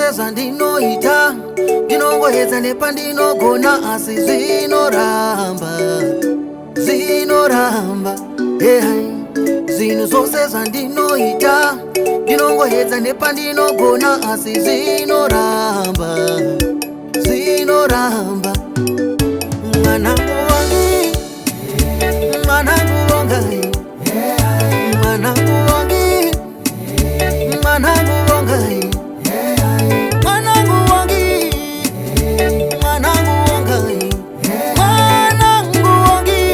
zvose zvandinoita ndinongoedza nepandinogona, asi zvinoramba zvinhu zvose zvandinoita ndinongoedza nepandinogona, asi zvinoramba mwanangu wangu, mwanangu wangai, mwanangu wangu, mwanangu wangai, mwanangu wangi, mwanangu wangai, mwanangu wangi,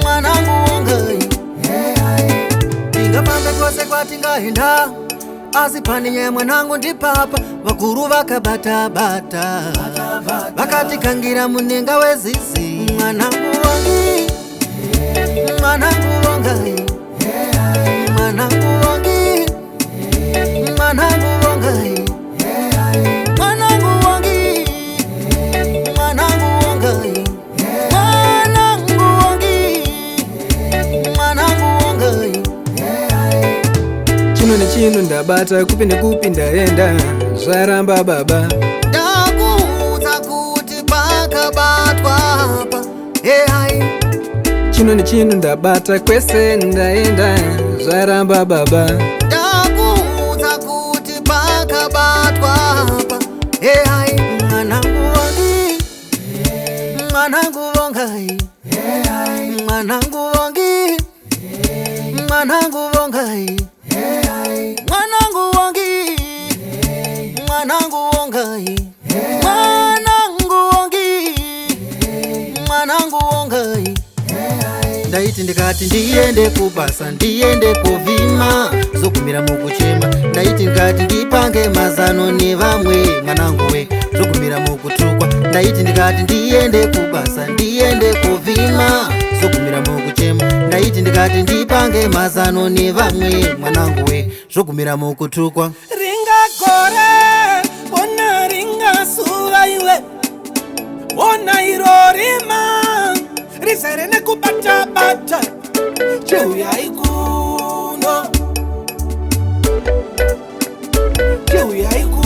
mwanangu wangai. Tingafambe kwose kwatingaenda, asi pane nyaya mwanangu ndipapa. Vakuru vakabata-bata vakatikangira munenga wezizi. Mwanangu wangi, mwanangu wangai, mwanangu wangi, mwanangu wangai, mwanangu wangi, mwanangu wangai, mwanangu wangi, mwanangu wangai. Chino nechino ndabata, kupi nekupi ndaenda, zvaramba baba. Ndakuudza kuti pakabatwa apa, Chino nechino ndabata, kwese ndaenda, zvaramba baba. Ndakuudza kuti pakabatwa apa, mwanangu wangi, mwanangu wangai, mwanangu wangi, mwanangu wangai, mwanangu wangi, mwanangu wangai, mwanangu wangi, mwanangu wangai. Ndaiti ndikati ndiende kubasa, ndiende kovhima, zogumira mukuchema. Ndaiti ndikati ndipange mazano nevamwe, mwanangu we, zogumira mukutukwa. Ndaiti ndikati ndiende kubasa, ndiende kovhima, zogumira mukuchema. Ndaiti ndikati ndipange mazano nevamwe, mwanangu we, zogumira mukutukwa. Ringa gore, ona ringa suva iwe, ona irorima, rizere nekubata-bata, cheuya ikuno, cheuya ikuno.